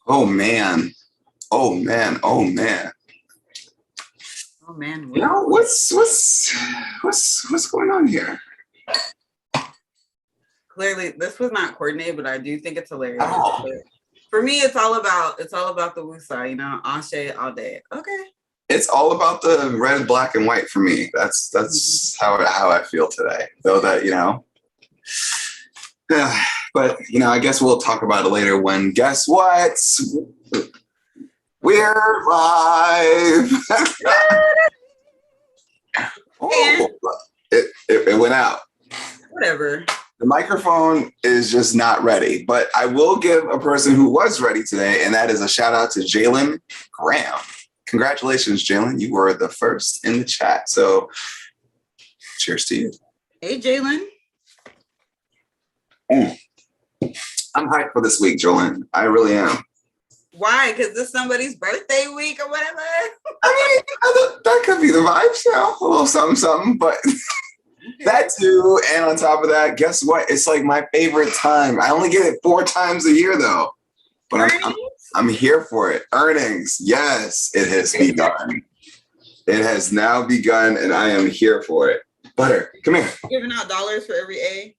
Oh man. Oh man. Oh man. Oh man, You what? know, what's going on here? Clearly, this was not coordinated, but I do think it's hilarious. Oh, But for me, it's all about the woosah, ashe all day. Okay. it's all about the red, black, and white for me. That's how I feel today. Though that, but I guess we'll talk about it later when guess what? We're live. And Oh, it went out. whatever. The microphone is just not ready, but I will give a person who was ready today, and that is a shout out to Jalen Graham. Congratulations, Jalen. You were the first in the chat. So cheers to you. Hey, Jalen. I'm hyped for this week, Jalen. I really am. Why? Because this is somebody's birthday week or whatever. I mean, that could be the vibes, a little something, something, but that too. And on top of that, guess what? It's like my favorite time. I only get it 4 times a year though, but I'm here for it. Earnings, yes, it has begun. It has now begun, and I am here for it. Butter, come here. Giving out dollars for every A.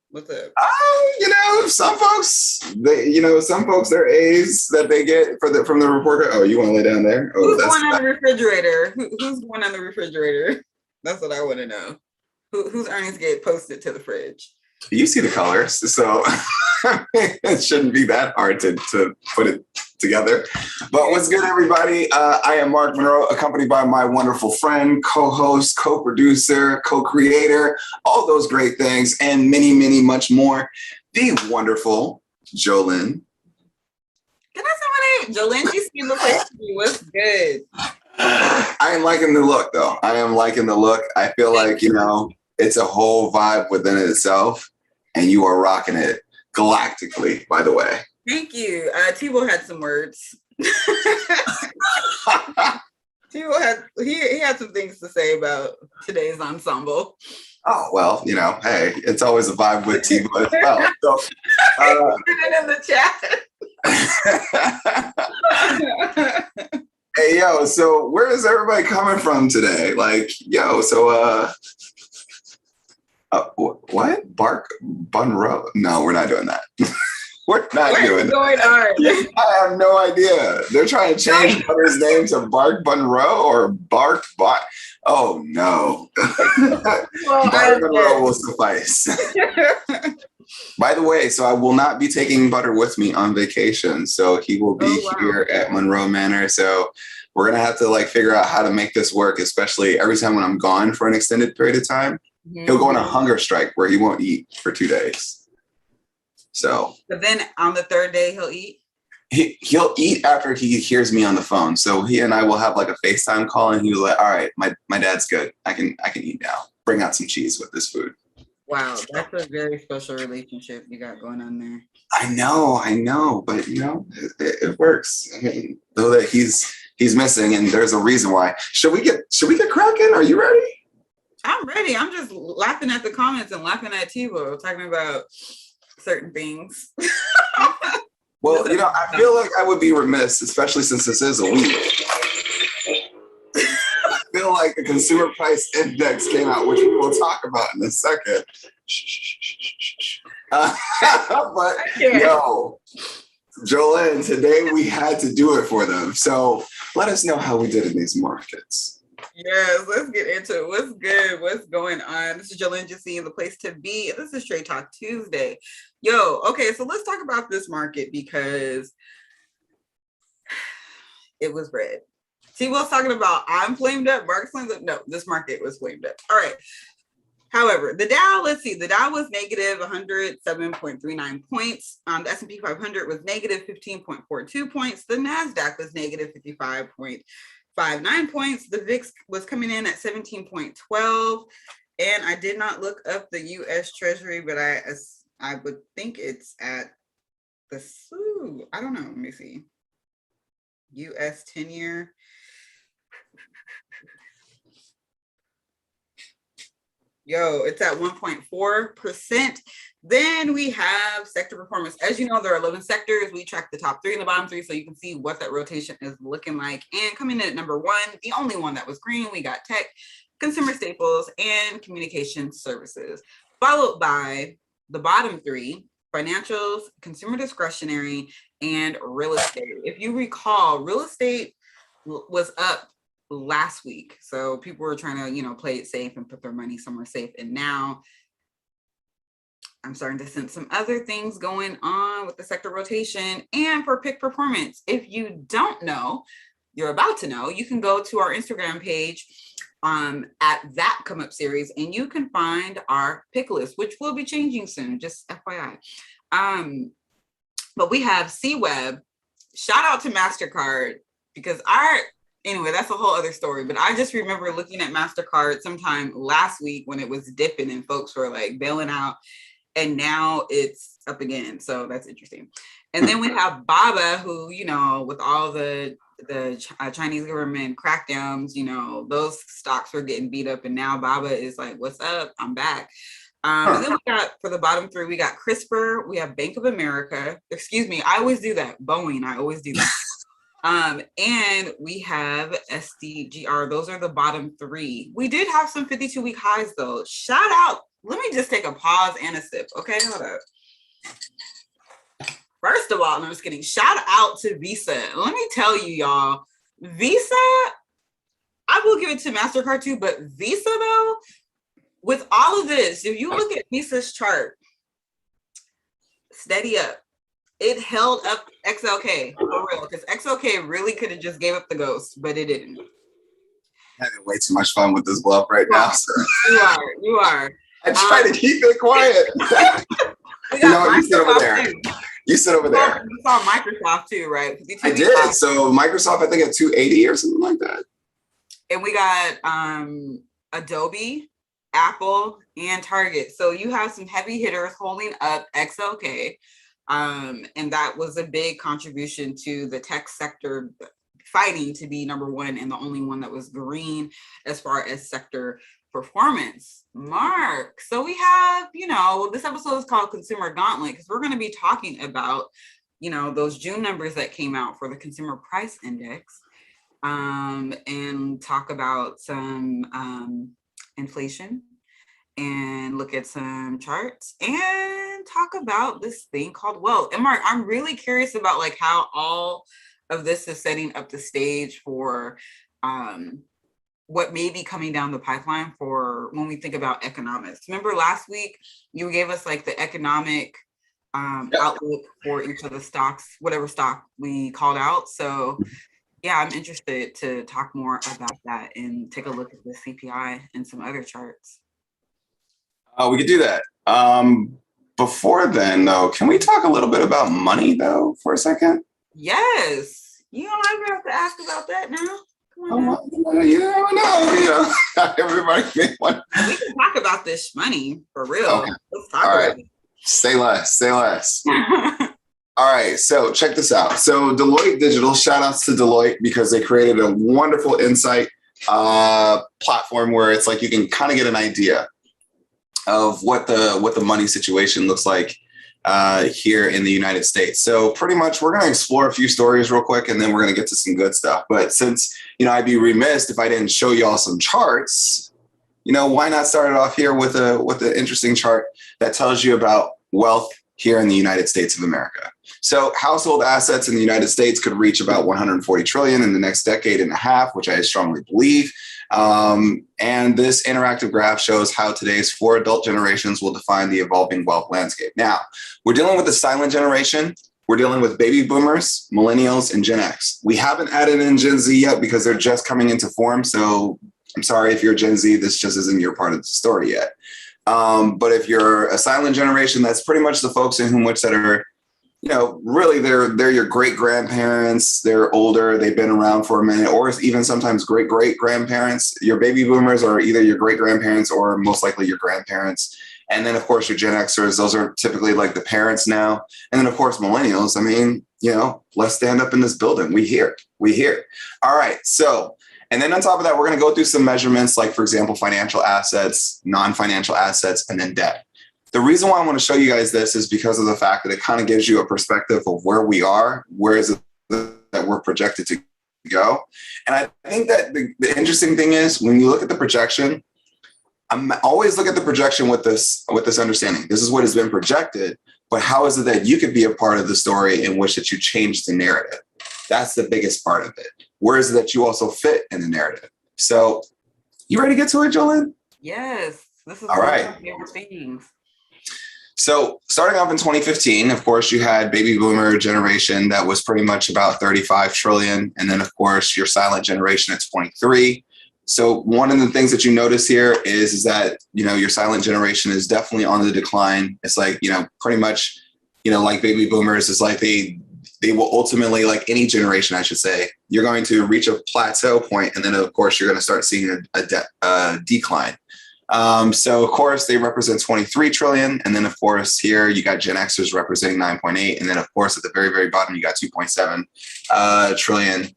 What's up? Some folks, some folks, their A's that they get from the report card. Oh, you want to lay down there? Oh, Who's going on the refrigerator? Who's going on the refrigerator? That's what I want to know. Whose earnings get posted to the fridge? You see the colors, so it shouldn't be that hard to put it together. But what's good, everybody? I am Mark Monroe, accompanied by my wonderful friend, co-host, co-producer, co-creator, all those great things, and many, many much more. The wonderful Jolyn. Can I say my name? JolynGC in the place to be. What's good? I am liking the look, though. I am liking the look. I feel like, it's a whole vibe within itself, and you are rocking it galactically, by the way. Thank you. Tebow had some words. Tebow had some things to say about today's ensemble. Oh, well, hey, it's always a vibe with Tebow as well. So, put it in the chat. Hey, yo, so where is everybody coming from today? Like, yo, so, what? Bark Bunro? No, we're not doing that. We're not doing that. I have no idea. They're trying to change his name to Bark Bunro or Bark Bot. Oh, no. Well, Bark Bunro will suffice. By the way, so I will not be taking Butter with me on vacation. So he will be here at Monroe Manor. So we're going to have to figure out how to make this work, especially every time when I'm gone for an extended period of time. Mm-hmm. He'll go on a hunger strike where he won't eat for 2 days. So. But then on the 3rd day, he'll eat? He'll eat after he hears me on the phone. So he and I will have a FaceTime call, and he was like, all right, my dad's good. I can eat now. Bring out some cheese with this food. Wow, that's a very special relationship you got going on there. I know, but it works. I mean, though that he's missing, and there's a reason why. Should we get cracking? Are you ready? I'm ready. I'm just laughing at the comments and laughing at Tebow talking about certain things. Well, I feel like I would be remiss, especially since this is a week. I feel like the consumer price index came out, which we will talk about in a second. But yo, Jolyn, today we had to do it for them. So let us know how we did in these markets. Yes, let's get into it. What's good? What's going on? This is JolynGC, the place to be. This is Straight Talk Tuesday. Yo, okay, so let's talk about this market because it was red. See, was talking about I'm flamed up, Mark's flamed up. No, this market was flamed up. All right. However, the Dow, let's see, the Dow was negative 107.39 points. The S&P 500 was negative 15.42 points. The NASDAQ was negative 55.59 points. The VIX was coming in at 17.12. And I did not look up the U.S. Treasury, but I would think it's at the, I don't know, let me see. U.S. 10-year. Yo, it's at 1.4%. Then we have sector performance. As you know, there are 11 sectors. We track the top 3 and the bottom 3 so you can see what that rotation is looking like. And coming in at number 1, the only one that was green, we got tech, consumer staples, and communication services, followed by the bottom 3, financials, consumer discretionary, and real estate. If you recall, real estate was up last week. So people were trying to, play it safe and put their money somewhere safe. And now I'm starting to sense some other things going on with the sector rotation. And for pick performance, if you don't know, you're about to know, you can go to our Instagram page at that come up series, and you can find our pick list, which will be changing soon, just FYI. But we have C-Web. Shout out to MasterCard, because anyway, that's a whole other story. But I just remember looking at MasterCard sometime last week when it was dipping and folks were like bailing out, and now it's up again. So that's interesting. And then we have BABA, who, with all the Chinese government crackdowns, those stocks were getting beat up, and now BABA is like, what's up? I'm back. And then we got, for the bottom 3, we got CRISPR, we have Bank of America. Excuse me, I always do that. Boeing, I always do that. And we have SDGR. Those are the bottom 3. We did have some 52-week highs though. Shout out. Let me just take a pause and a sip. Okay, hold up. First of all, I'm just kidding. Shout out to Visa. Let me tell you, y'all, Visa, I will give it to MasterCard too, but Visa though, with all of this, if you look at Visa's chart, steady up. It held up XLK for real, because XLK really could have just gave up the ghost, but it didn't. I'm having way too much fun with this bluff right now. So. You are. I try to keep it quiet. You sit over there. Too. You sit over there. You saw Microsoft too, right? I did. So Microsoft, I think at 280 or something like that. And we got Adobe, Apple, and Target. So you have some heavy hitters holding up XLK. And that was a big contribution to the tech sector fighting to be number 1 and the only one that was green as far as sector performance. Mark, so we have, this episode is called Consumer Gauntlet, because we're going to be talking about, those June numbers that came out for the Consumer Price Index, and talk about some inflation, and look at some charts, and talk about this thing called wealth. And Mark, I'm really curious about like how all of this is setting up the stage for what may be coming down the pipeline for when we think about economics. Remember last week, you gave us like the economic outlook for each of the stocks, whatever stock we called out. So yeah, I'm interested to talk more about that and take a look at the CPI and some other charts. We could do that. Before then, though, can we talk a little bit about money, though, for a second? Yes. You don't ever have to ask about that now. You never know. Everybody may want. We can talk about this money for real. Okay. Let's talk about it. Say less. All right, so check this out. So Deloitte Digital, shout outs to Deloitte, because they created a wonderful insight platform where it's like you can kind of get an idea of what the money situation looks like here in the United States. So pretty much we're going to explore a few stories real quick, and then we're going to get to some good stuff. But since, I'd be remiss if I didn't show you all some charts, why not start it off here with an interesting chart that tells you about wealth here in the United States of America. So household assets in the United States could reach about 140 trillion in the next decade and a half, which I strongly believe. And this interactive graph shows how today's 4 adult generations will define the evolving wealth landscape. Now, we're dealing with the silent generation. We're dealing with baby boomers, millennials, and Gen X. We haven't added in Gen Z yet because they're just coming into form. So I'm sorry if you're Gen Z, this just isn't your part of the story yet. But if you're a silent generation, that's pretty much the folks in which that are, really they're your great grandparents. They're older. They've been around for a minute, or even sometimes great grandparents. Your baby boomers are either your great grandparents or most likely your grandparents. And then, of course, your Gen Xers, those are typically like the parents now. And then, of course, millennials. I mean, let's stand up in this building. We hear. All right. So, and then on top of that, we're going to go through some measurements like, for example, financial assets, non-financial assets, and then debt. The reason why I want to show you guys this is because of the fact that it kind of gives you a perspective of where we are, where is it that we're projected to go. And I think that the interesting thing is when you look at the projection, I'm always look at the projection with this understanding. This is what has been projected, but how is it that you could be a part of the story in which that you change the narrative? That's the biggest part of it. Where is it that you also fit in the narrative? So you ready to get to it, Jolyn? Yes. This is all right. One of my favorite things. So starting off in 2015, of course, you had baby boomer generation that was pretty much about 35 trillion. And then, of course, your silent generation at 23. So one of the things that you notice here is that, your silent generation is definitely on the decline. It's like, pretty much, like baby boomers is like they will ultimately, like any generation, I should say, you're going to reach a plateau point, and then, of course, you're going to start seeing a decline. So of course they represent 23 trillion. And then of course here you got Gen Xers representing 9.8. And then of course at the very, very bottom, you got 2.7 trillion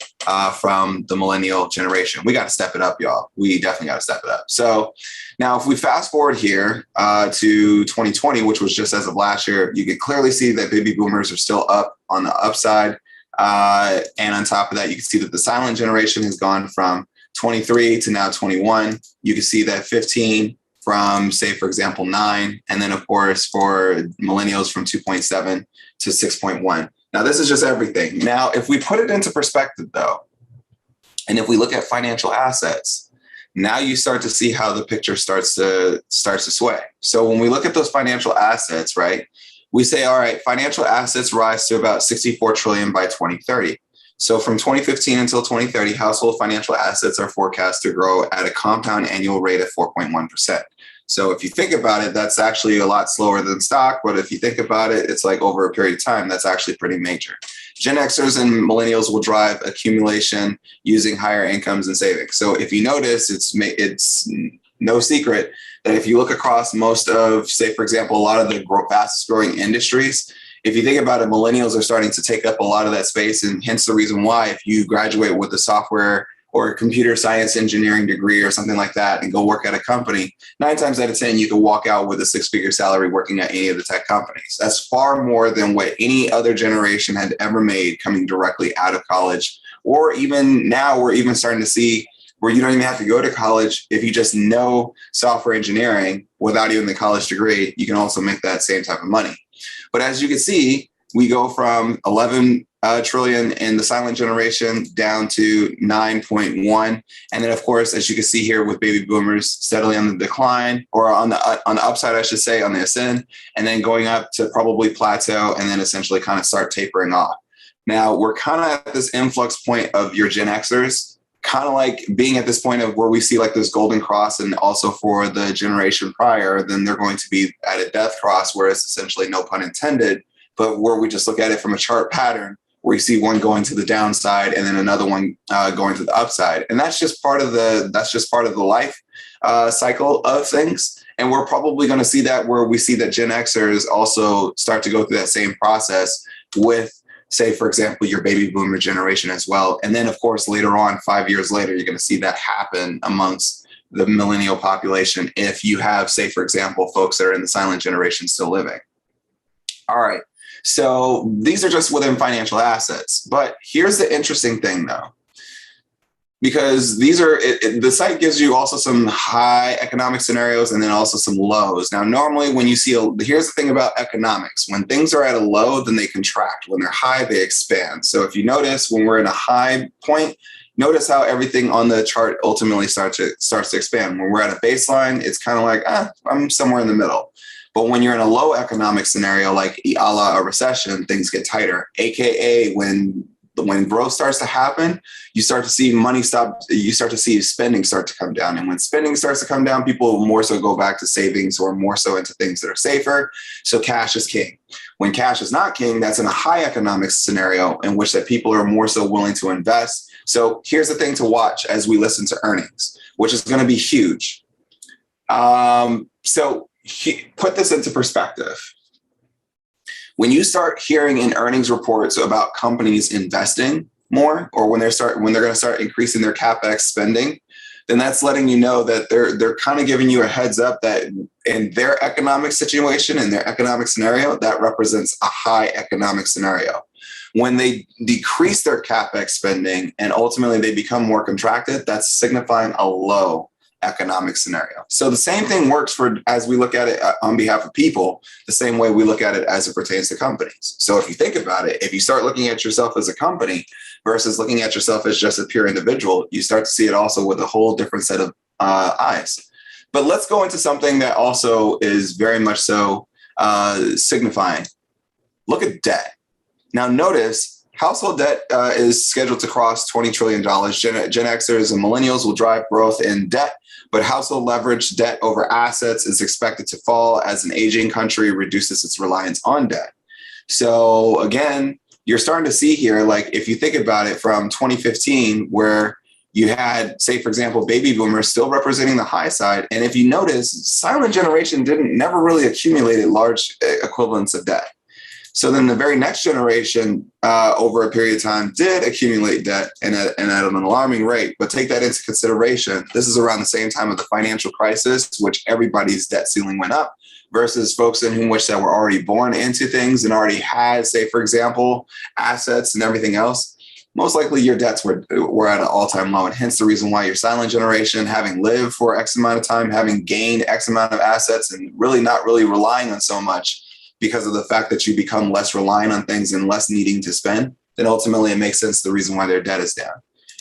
from the millennial generation. We got to step it up, y'all. We definitely got to step it up. So now if we fast forward here to 2020, which was just as of last year, you can clearly see that baby boomers are still up on the upside. And on top of that, you can see that the silent generation has gone from 23 to now 21. You can see that 15 from, say, for example, 9. And then, of course, for millennials from 2.7 to 6.1. Now, this is just everything. Now, if we put it into perspective, though, and if we look at financial assets, now you start to see how the picture starts to sway. So when we look at those financial assets, right, we say, all right, financial assets rise to about 64 trillion by 2030. So from 2015 until 2030, household financial assets are forecast to grow at a compound annual rate of 4.1%. So if you think about it, that's actually a lot slower than stock. But if you think about it, it's like over a period of time, that's actually pretty major. Gen Xers and millennials will drive accumulation using higher incomes and savings. So if you notice, it's no secret that if you look across most of, say, for example, a lot of the fastest growing industries, if you think about it, millennials are starting to take up a lot of that space. And hence the reason why if you graduate with a software or a computer science engineering degree or something like that and go work at a company, 9 times out of 10, you can walk out with a 6-figure salary working at any of the tech companies. That's far more than what any other generation had ever made coming directly out of college. Or even now we're even starting to see where you don't even have to go to college. If you just know software engineering without even the college degree, you can also make that same type of money. But as you can see, we go from 11 trillion in the silent generation down to 9.1. And then, of course, as you can see here with baby boomers steadily on the decline, or on the upside, I should say, on the ascend, and then going up to probably plateau and then essentially kind of start tapering off. Now, we're kind of at this influx point of your Gen Xers, kind of like being at this point of where we see like this golden cross, and also for the generation prior, then they're going to be at a death cross, where it's essentially, no pun intended, but where we just look at it from a chart pattern, where you see one going to the downside and then another one going to the upside. And that's just part of the life cycle of things. And we're probably going to see that where we see that Gen Xers also start to go through that same process with, say, for example, your baby boomer generation as well. And then, of course, later on, 5 years later, you're going to see that happen amongst the millennial population if you have, say, for example, folks that are in the silent generation still living. All right. So these are just within financial assets. But here's the interesting thing, though, because the site gives you also some high economic scenarios and then also some lows. Now, normally when you see, here's the thing about economics. When things are at a low, then they contract. When they're high, they expand. So if you notice, when we're in a high point, notice how everything on the chart ultimately starts to expand. When we're at a baseline, it's kind of like, I'm somewhere in the middle. But when you're in a low economic scenario, like a la a recession, things get tighter, AKA when growth starts to happen, you start to see money stop, you start to see spending start to come down. And when spending starts to come down, people will more so go back to savings or more so into things that are safer. So cash is king. When cash is not king, that's in a high economic scenario in which that people are more so willing to invest. So here's the thing to watch as we listen to earnings, which is going to be huge. Put this into perspective. When you start hearing in earnings reports about companies investing more, or when they're going to start increasing their CapEx spending, then that's letting you know that they're kind of giving you a heads up that in their economic situation, in their economic scenario, that represents a high economic scenario. When they decrease their CapEx spending and ultimately they become more contracted, that's signifying a low economic scenario. So the same thing works for, as we look at it on behalf of people, the same way we look at it as it pertains to companies. So if you think about it, if you start looking at yourself as a company versus looking at yourself as just a pure individual, you start to see it also with a whole different set of eyes. But let's go into something that also is very much so signifying. Look at debt. Now notice household debt is scheduled to cross $20 trillion. Gen Xers and millennials will drive growth in debt, but household leverage debt over assets is expected to fall as an aging country reduces its reliance on debt. So again, you're starting to see here, like if you think about it from 2015, where you had, say, for example, baby boomers still representing the high side. And if you notice, silent generation never really accumulated large equivalents of debt. So then the very next generation over a period of time did accumulate debt and at an alarming rate. But take that into consideration. This is around the same time of the financial crisis, which everybody's debt ceiling went up, versus folks in which that were already born into things and already had, say, for example, assets and everything else. Most likely your debts were at an all-time low. And hence the reason why your silent generation, having lived for X amount of time, having gained X amount of assets and really not really relying on so much, because of the fact that you become less reliant on things and less needing to spend, then ultimately it makes sense the reason why their debt is down.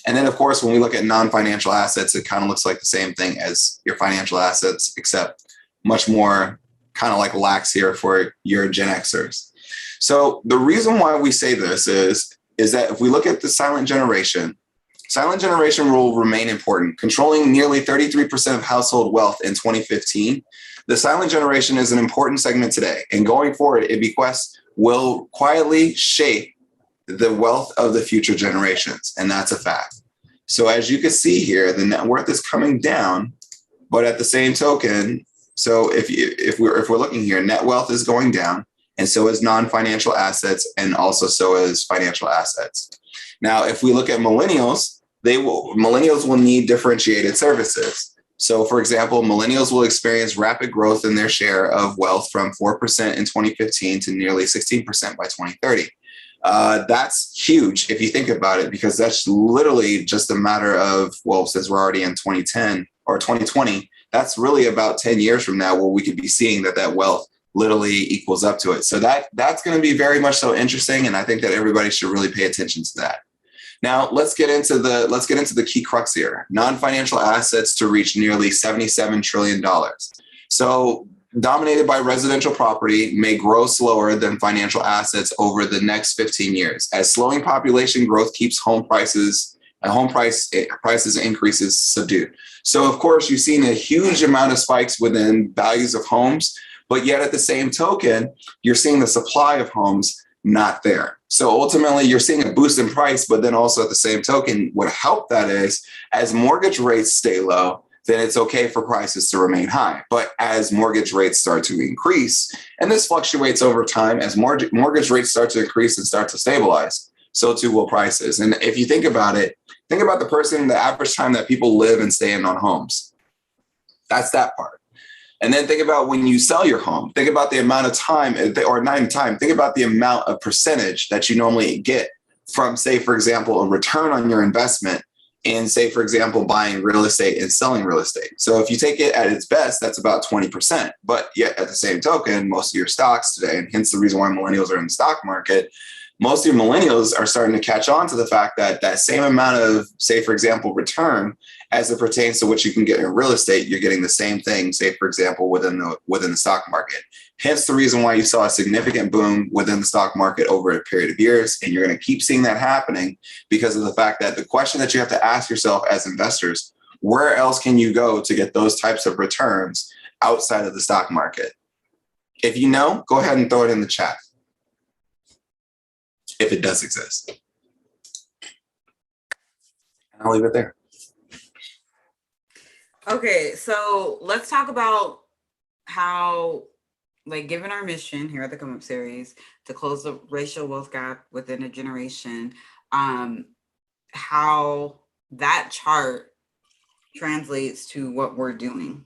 And then, of course, when we look at non-financial assets, it kind of looks like the same thing as your financial assets, except much more kind of like lax here for your Gen Xers. So the reason why we say this is that if we look at the silent generation will remain important, controlling nearly 33% of household wealth in 2015. The silent generation is an important segment today, and going forward, it bequests will quietly shape the wealth of the future generations, and that's a fact. So as you can see here, the net worth is coming down, but at the same token, so if we're looking here, net wealth is going down, and so is non-financial assets, and also so is financial assets. Now, if we look at millennials, millennials will need differentiated services. So, for example, millennials will experience rapid growth in their share of wealth from 4% in 2015 to nearly 16% by 2030. That's huge if you think about it, because that's literally just a matter of, well, since we're already in 2010 or 2020, that's really about 10 years from now where we could be seeing that wealth literally equals up to it. So that's going to be very much so interesting. And I think that everybody should really pay attention to that. Now let's get into the key crux here. Non-financial assets to reach nearly $77 trillion. So dominated by residential property may grow slower than financial assets over the next 15 years, as slowing population growth keeps prices increases subdued. So of course you've seen a huge amount of spikes within values of homes, but yet at the same token, you're seeing the supply of homes not there. So ultimately you're seeing a boost in price, but then also at the same token, what help that is as mortgage rates stay low, then it's okay for prices to remain high. But as mortgage rates start to increase, and this fluctuates over time, as mortgage rates start to increase and start to stabilize, so too will prices. And if you think about it, think about the average time that people live and stay in on homes. That's that part. And then think about when you sell your home, think about the amount of time, or not even time, think about the amount of percentage that you normally get from, say, for example, a return on your investment in, say, for example, buying real estate and selling real estate. So if you take it at its best, that's about 20%. But yet at the same token, most of your stocks today, and hence the reason why millennials are in the stock market, most of your millennials are starting to catch on to the fact that that same amount of, say, for example, return as it pertains to what you can get in real estate, you're getting the same thing, say, for example, within the stock market. Hence the reason why you saw a significant boom within the stock market over a period of years. And you're going to keep seeing that happening because of the fact that the question that you have to ask yourself as investors, where else can you go to get those types of returns outside of the stock market? If you know, go ahead and throw it in the chat, if it does exist. And I'll leave it there. Okay, so let's talk about how, like, given our mission here at the Come Up series to close the racial wealth gap within a generation, how that chart translates to what we're doing.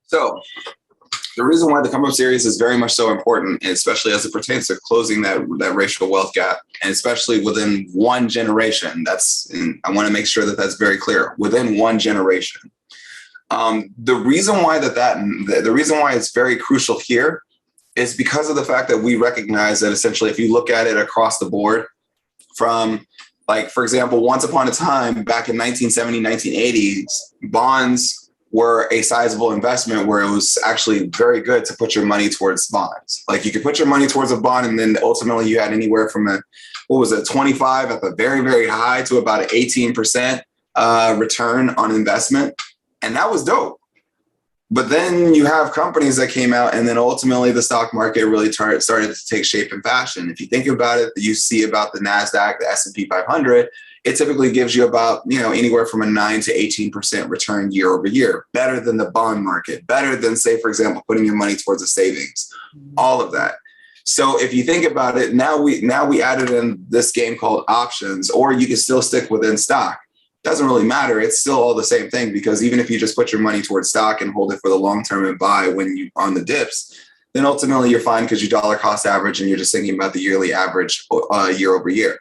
So the reason why the Come Up series is very much so important, especially as it pertains to closing that racial wealth gap, and especially within one generation, I want to make sure that that's very clear, within one generation. The reason why the reason why it's very crucial here is because of the fact that we recognize that essentially, if you look at it across the board, from, like, for example, once upon a time back in 1970, 1980s, bonds were a sizable investment where it was actually very good to put your money towards bonds. Like, you could put your money towards a bond, and then ultimately you had anywhere from 25 at the very, very high to about an 18% return on investment. And that was dope. But then you have companies that came out, and then ultimately the stock market really started to take shape and fashion. If you think about it, you see about the NASDAQ, the S&P 500, it typically gives you about, anywhere from a 9 to 18% return year over year, better than the bond market, better than, say, for example, putting your money towards a savings, all of that. So if you think about it, now we added in this game called options, or you can still stick within stock. Doesn't really matter. It's still all the same thing, because even if you just put your money towards stock and hold it for the long term and buy when you on the dips, then ultimately you're fine, because you dollar cost average and you're just thinking about the yearly average year over year.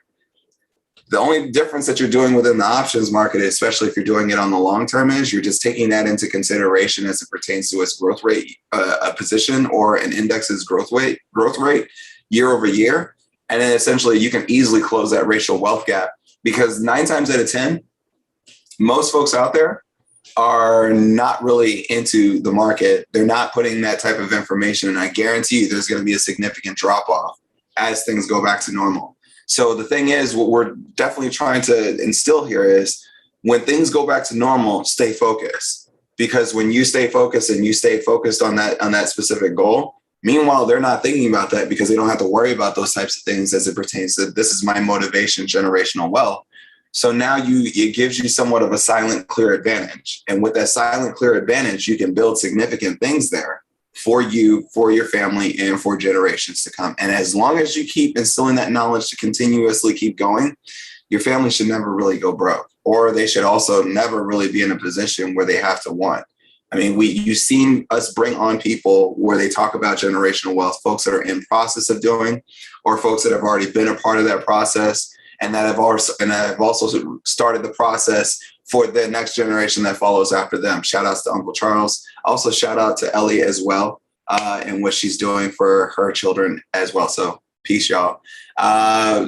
The only difference that you're doing within the options market, especially if you're doing it on the long term, is you're just taking that into consideration as it pertains to its growth rate, a position or an index's growth rate year over year. And then essentially you can easily close that racial wealth gap, because 9 times out of 10, most folks out there are not really into the market. They're not putting that type of information. And I guarantee you there's going to be a significant drop off as things go back to normal. So the thing is, what we're definitely trying to instill here is, when things go back to normal, stay focused. Because when you stay focused and you stay focused on that specific goal, meanwhile, they're not thinking about that, because they don't have to worry about those types of things as it pertains to, this is my motivation, generational wealth. So now it gives you somewhat of a silent, clear advantage. And with that silent, clear advantage, you can build significant things there for you, for your family, and for generations to come. And as long as you keep instilling that knowledge to continuously keep going, your family should never really go broke, or they should also never really be in a position where they have to want. I mean, you've seen us bring on people where they talk about generational wealth, folks that are in process of doing, or folks that have already been a part of that process, and that have also started the process for the next generation that follows after them. Shout outs to Uncle Charles. Also shout out to Ellie as well, and what she's doing for her children as well. So peace, y'all.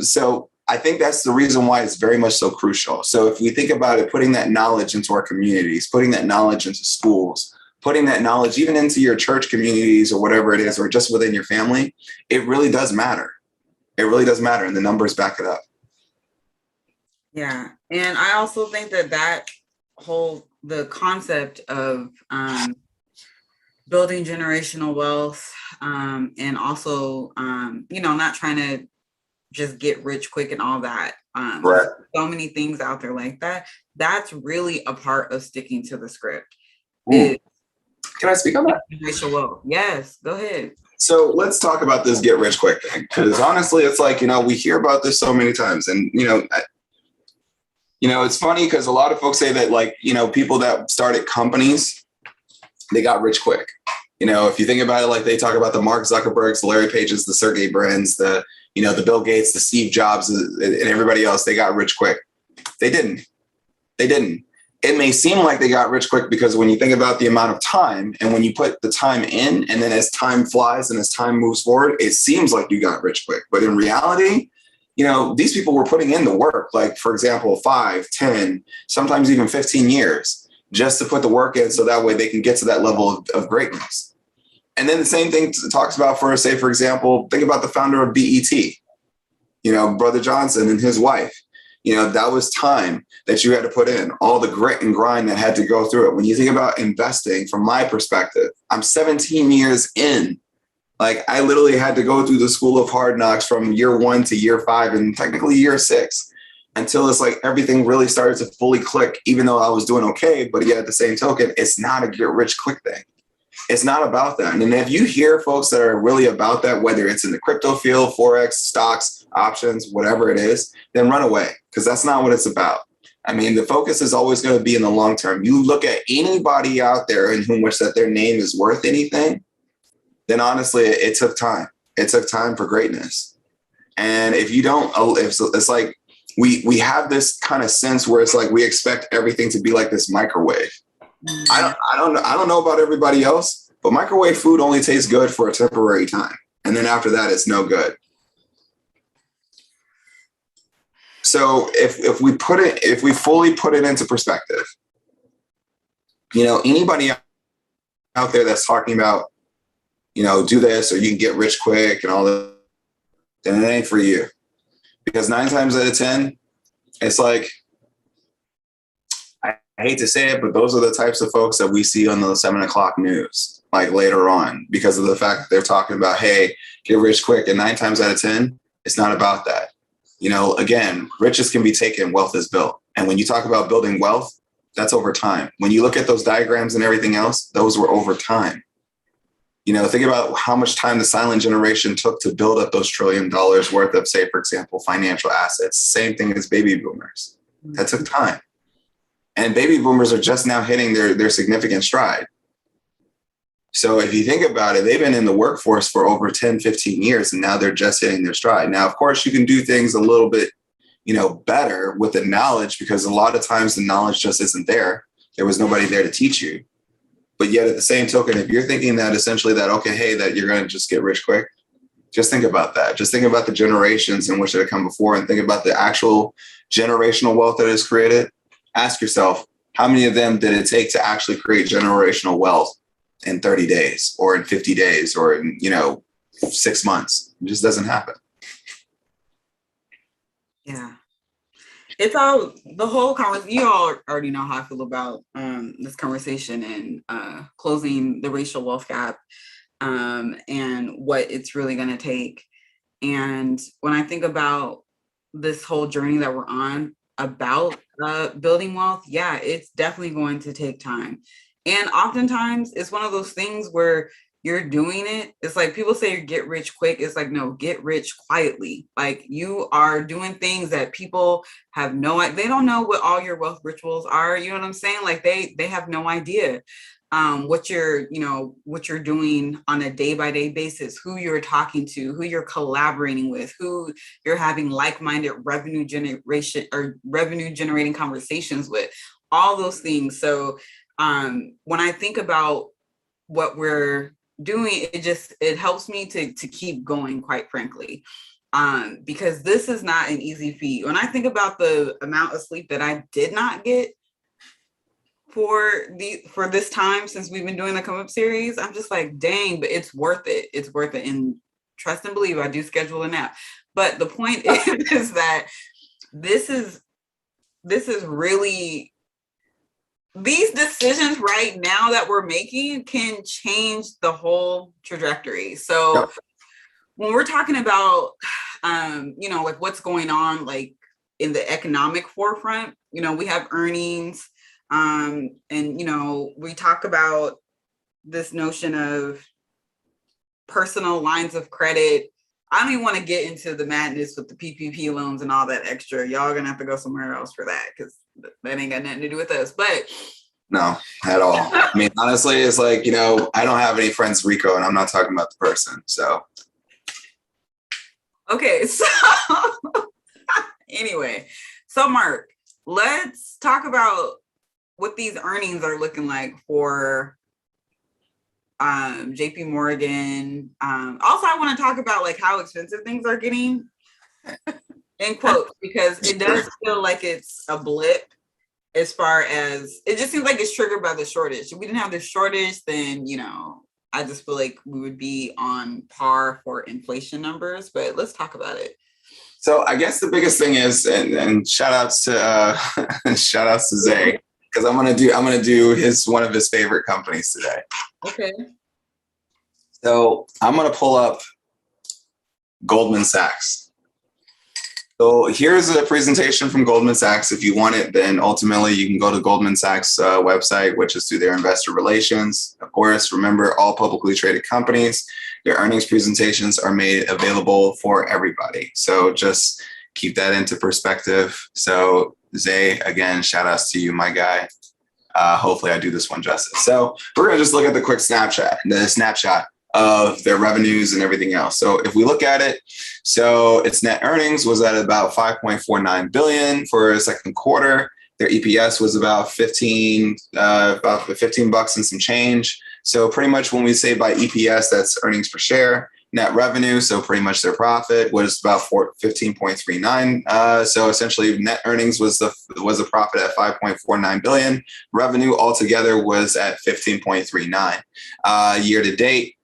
So I think that's the reason why it's very much so crucial. So if we think about it, putting that knowledge into our communities, putting that knowledge into schools, putting that knowledge even into your church communities or whatever it is, or just within your family, it really does matter. It really does matter. And the numbers back it up. Yeah. And I also think that the concept of building generational wealth, and also, not trying to just get rich quick and all that. Right. So many things out there like that. That's really a part of sticking to the script. Can I speak on that? Generational wealth. Yes, go ahead. So let's talk about this get rich quick thing. Because honestly, it's like, we hear about this so many times. And, it's funny because a lot of folks say that, like, people that started companies, they got rich quick. If you think about it, like, they talk about the Mark Zuckerbergs, the Larry Pages, the Sergey Brins, the Bill Gates, the Steve Jobs, and everybody else, they got rich quick. They didn't. It may seem like they got rich quick because when you think about the amount of time, and when you put the time in, and then as time flies and as time moves forward, it seems like you got rich quick. But in reality, these people were putting in the work, like, for example, 5, 10, sometimes even 15 years just to put the work in, so that way they can get to that level of greatness. And then the same thing talks about, for example, think about the founder of BET, Brother Johnson and his wife. That was time that you had to put in, all the grit and grind that had to go through it. When you think about investing, from my perspective, I'm 17 years in. Like, I literally had to go through the school of hard knocks from year 1 to year 5 and technically year 6, until it's like everything really started to fully click, even though I was doing okay. But yet at the same token, it's not a get rich quick thing. It's not about that. And if you hear folks that are really about that, whether it's in the crypto field, Forex, stocks, options, whatever it is, then run away, because that's not what it's about. I mean, the focus is always going to be in the long term. You look at anybody out there in whom which that their name is worth anything, then honestly, it took time. It took time for greatness. And if you don't, it's like we have this kind of sense where it's like we expect everything to be like this microwave. I don't know about everybody else, but microwave food only tastes good for a temporary time. And then after that, it's no good. So if we fully put it into perspective, anybody out there that's talking about, do this or you can get rich quick and all that, then it ain't for you. Because 9 times out of 10, it's like, I hate to say it, but those are the types of folks that we see on the 7 o'clock news, like later on, because of the fact that they're talking about, hey, get rich quick. And 9 times out of 10, it's not about that. Again, riches can be taken, wealth is built. And when you talk about building wealth, that's over time. When you look at those diagrams and everything else, those were over time. Think about how much time the silent generation took to build up those $1 trillion worth of, say, for example, financial assets. Same thing as baby boomers. That took time. And baby boomers are just now hitting their significant stride. So if you think about it, they've been in the workforce for over 10, 15 years, and now they're just hitting their stride. Now, of course, you can do things a little bit, better with the knowledge, because a lot of times the knowledge just isn't there. There was nobody there to teach you. But yet at the same token, if you're thinking that essentially that, okay, hey, that you're going to just get rich quick, just think about that. Just think about the generations in which that have come before and think about the actual generational wealth that is created. Ask yourself, how many of them did it take to actually create generational wealth in 30 days or in 50 days or in, 6 months? It just doesn't happen. Yeah. It's all the whole conversation. You all already know how I feel about this conversation and closing the racial wealth gap and what it's really going to take. And when I think about this whole journey that we're on about building wealth, yeah, it's definitely going to take time. And oftentimes it's one of those things where you're doing it. It's like people say you get rich quick. It's like, no, get rich quietly. Like you are doing things that people have they don't know what all your wealth rituals are. You know what I'm saying? Like they have no idea what you're doing on a day-by-day basis, who you're talking to, who you're collaborating with, who you're having like-minded revenue generating conversations with, all those things. So when I think about what we're doing, it helps me to keep going, quite frankly, because this is not an easy feat. When I think about the amount of sleep that I did not get for this time since we've been doing the Come Up series, I'm just like, dang, but it's worth it. It's worth it. And trust and believe, I do schedule a nap. But the point is that this is really, these decisions right now that we're making can change the whole trajectory. So yep. When we're talking about, like what's going on, like in the economic forefront, we have earnings, and, we talk about this notion of personal lines of credit. I don't even want to get into the madness with the PPP loans and all that extra. Y'all are going to have to go somewhere else for that, because that ain't got nothing to do with us. But no, at all. I mean, honestly, it's like, I don't have any friends, Rico, and I'm not talking about the person. So. Okay. So anyway, so Mark, let's talk about what these earnings are looking like for JP Morgan. Also, I want to talk about like how expensive things are getting, in quotes, because it does feel like it's a blip as far as it just seems like it's triggered by the shortage. If we didn't have the shortage, then, I just feel like we would be on par for inflation numbers, but let's talk about it. So I guess the biggest thing is, and shout outs to Zay, because I'm gonna do one of his favorite companies today. Okay. So I'm gonna pull up Goldman Sachs. So here's a presentation from Goldman Sachs. If you want it, then ultimately you can go to Goldman Sachs website, which is through their investor relations. Of course, remember, all publicly traded companies, their earnings presentations are made available for everybody. So just keep that into perspective. So Zay, again, shout outs to you, my guy. Hopefully I do this one justice. So we're going to just look at the snapshot of their revenues and everything else. So if we look at it, so its net earnings was at about 5.49 billion for the second quarter. Their EPS was about 15 bucks and some change. So pretty much when we say by EPS, that's earnings per share. Net revenue, so pretty much their profit was about 15.39. So essentially, net earnings was a profit at 5.49 billion. Revenue altogether was at 15.39. Year to date,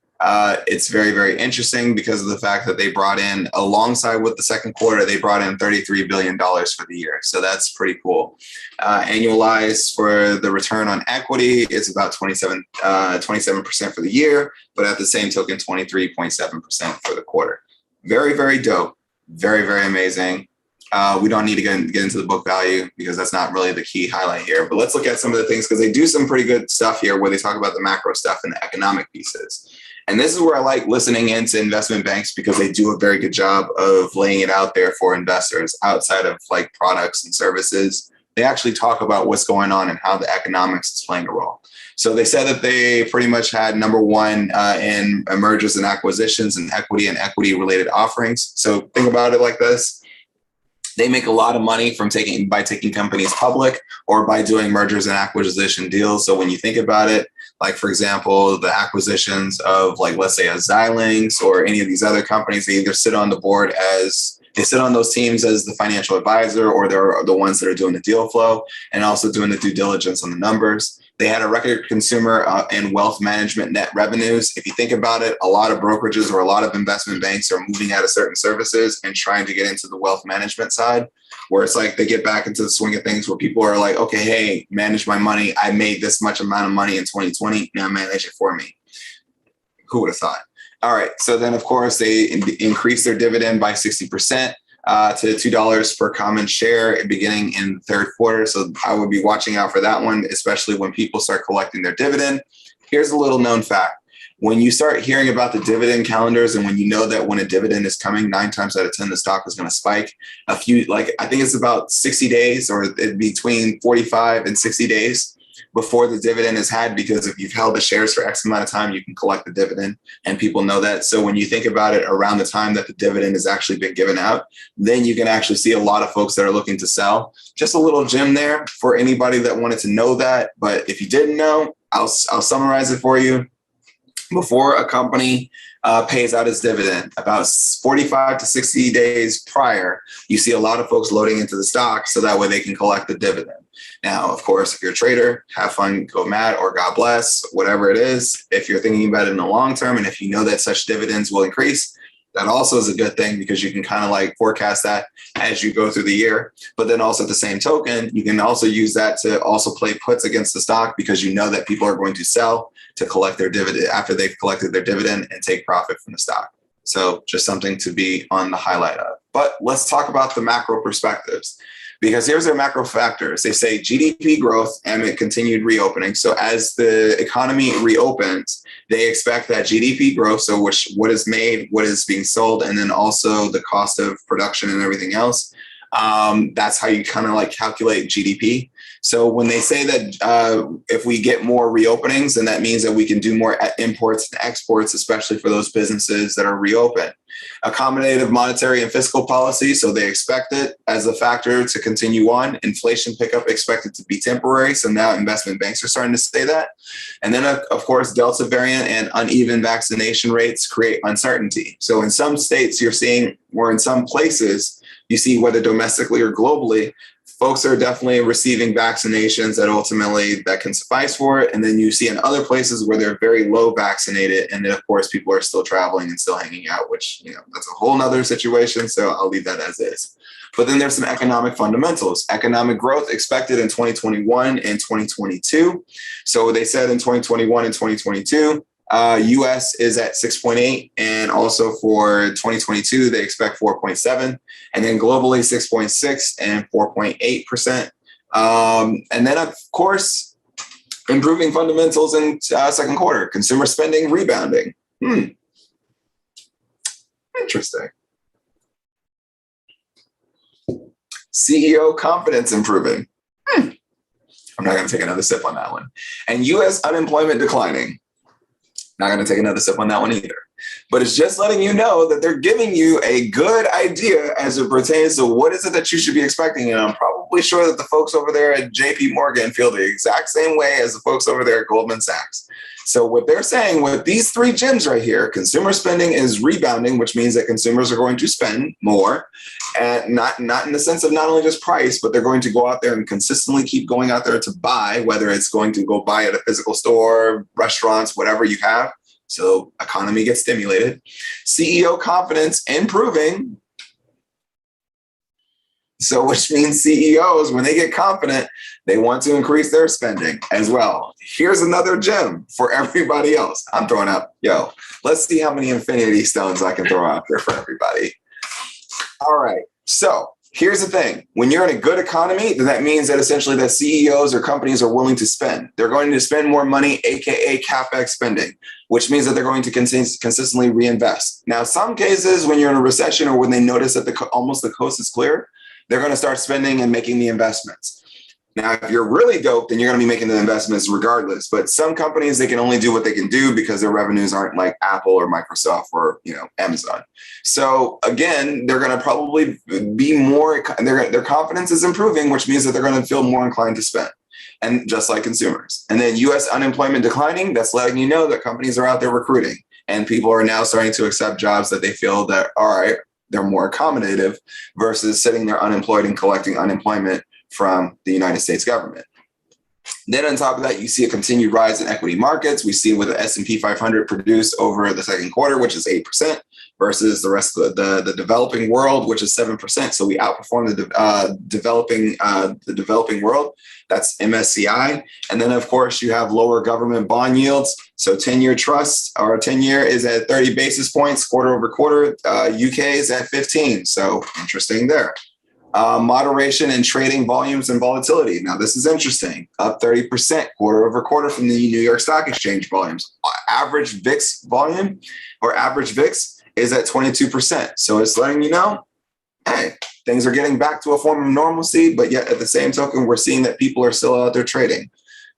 it's very, very interesting because of the fact that they brought in, alongside with the second quarter, they brought in $33 billion for the year. So that's pretty cool. Annualized for the return on equity is about 27% for the year, but at the same token, 23.7% for the quarter. Very, very dope. Very, very amazing. We don't need to get into the book value because that's not really the key highlight here. But let's look at some of the things because they do some pretty good stuff here where they talk about the macro stuff and the economic pieces. And this is where I like listening into investment banks because they do a very good job of laying it out there for investors outside of like products and services. They actually talk about what's going on and how the economics is playing a role. So they said that they pretty much had number one in mergers and acquisitions and equity related offerings. So think about it like this. They make a lot of money from taking companies public or by doing mergers and acquisition deals. So when you think about it, like, for example, the acquisitions of, like, let's say a Xilinx or any of these other companies, they either sit on the board they sit on those teams as the financial advisor, or they're the ones that are doing the deal flow and also doing the due diligence on the numbers. They had a record consumer and wealth management net revenues. If you think about it, a lot of brokerages or a lot of investment banks are moving out of certain services and trying to get into the wealth management side, where it's like they get back into the swing of things where people are like, okay, hey, manage my money. I made this much amount of money in 2020. Now manage it for me. Who would have thought? All right. So then, of course, they increased their dividend by 60%. To $2 per common share beginning in the third quarter. So I would be watching out for that one, especially when people start collecting their dividend. Here's a little known fact. When you start hearing about the dividend calendars and when you know that when a dividend is coming, 9 times out of 10, the stock is going to spike. I think it's about 60 days or between 45 and 60 days before the dividend is had, because if you've held the shares for X amount of time, you can collect the dividend, and people know that. So when you think about it around the time that the dividend has actually been given out, then you can actually see a lot of folks that are looking to sell. Just a little gem there for anybody that wanted to know that. But if you didn't know, I'll summarize it for you. Before a company pays out its dividend, about 45 to 60 days prior, you see a lot of folks loading into the stock so that way they can collect the dividend. Now, of course, if you're a trader, have fun, go mad, or God bless, whatever it is. If you're thinking about it in the long term, and if you know that such dividends will increase, that also is a good thing because you can kind of like forecast that as you go through the year. But then also at the same token, you can also use that to also play puts against the stock because you know that people are going to sell to collect their dividend after they've collected their dividend and take profit from the stock. So just something to be on the highlight of. But let's talk about the macro perspectives. Because here's their macro factors. They say GDP growth and continued reopening. So as the economy reopens, they expect that GDP growth, so what is made, what is being sold, and then also the cost of production and everything else. That's how you kind of like calculate GDP. So when they say that if we get more reopenings, then that means that we can do more imports and exports, especially for those businesses that are reopened. Accommodative monetary and fiscal policy. So they expect it as a factor to continue on. Inflation pickup expected to be temporary. So now investment banks are starting to say that. And then, of course, Delta variant and uneven vaccination rates create uncertainty. So in some states you're seeing, or in some places you see, whether domestically or globally, folks are definitely receiving vaccinations that can suffice for it. And then you see in other places where they're very low vaccinated. And then, of course, people are still traveling and still hanging out, which, that's a whole nother situation. So I'll leave that as is. But then there's some economic fundamentals. Economic growth expected in 2021 and 2022. So they said in 2021 and 2022, US is at 6.8, and also for 2022 they expect 4.7, and then globally 6.6 and 4.8%. And then of course, improving fundamentals in second quarter, consumer spending rebounding. Interesting. CEO confidence improving. I'm not going to take another sip on that one. And U.S. unemployment declining. Not going to take another sip on that one either. But it's just letting you know that they're giving you a good idea as it pertains to what is it that you should be expecting. And I'm probably sure that the folks over there at JP Morgan feel the exact same way as the folks over there at Goldman Sachs. So what they're saying with these three gems right here, consumer spending is rebounding, which means that consumers are going to spend more, and not in the sense of not only just price, but they're going to go out there and consistently keep going out there to buy, whether it's going to go buy at a physical store, restaurants, whatever you have. So economy gets stimulated. CEO confidence improving. So which means CEOs, when they get confident, they want to increase their spending as well. Here's another gem for everybody else. I'm throwing up, let's see how many infinity stones I can throw out there for everybody. All right. So here's the thing. When you're in a good economy, then that means that essentially that CEOs or companies are willing to spend. They're going to spend more money, AKA CapEx spending, which means that they're going to consistently reinvest. Now, some cases when you're in a recession or when they notice that almost the coast is clear, they're going to start spending and making the investments. Now, if you're really dope, then you're going to be making the investments regardless. But some companies, they can only do what they can do because their revenues aren't like Apple or Microsoft or Amazon. So again, they're going to probably be more. Their confidence is improving, which means that they're going to feel more inclined to spend. And just like consumers. And then U.S. unemployment declining. That's letting you know that companies are out there recruiting, and people are now starting to accept jobs that they feel that all right, they're more accommodative versus sitting there unemployed and collecting unemployment from the United States government. Then on top of that, you see a continued rise in equity markets. We see what the S&P 500 produced over the second quarter, which is 8%, versus the rest of the developing world, which is 7%. So we outperform the developing world. That's MSCI. And then, of course, you have lower government bond yields. So 10-year trust or 10-year is at 30 basis points quarter over quarter. UK is at 15. So interesting there. Moderation in trading volumes and volatility. Now, this is interesting. Up 30% quarter over quarter from the New York Stock Exchange volumes. Average VIX volume or average VIX is at 22%. So it's letting you know, hey, things are getting back to a form of normalcy, but yet at the same token, we're seeing that people are still out there trading.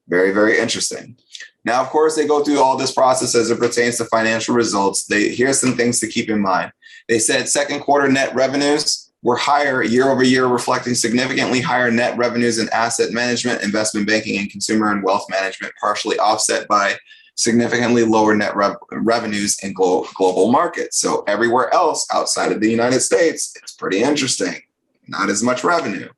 Very, very interesting. Now, of course, they go through all this process as it pertains to financial results. Here's some things to keep in mind. They said second quarter net revenues were higher year over year, reflecting significantly higher net revenues in asset management, investment banking, and consumer and wealth management, partially offset by significantly lower net revenues in global markets. So everywhere else outside of the United States, it's pretty interesting. Not as much revenue.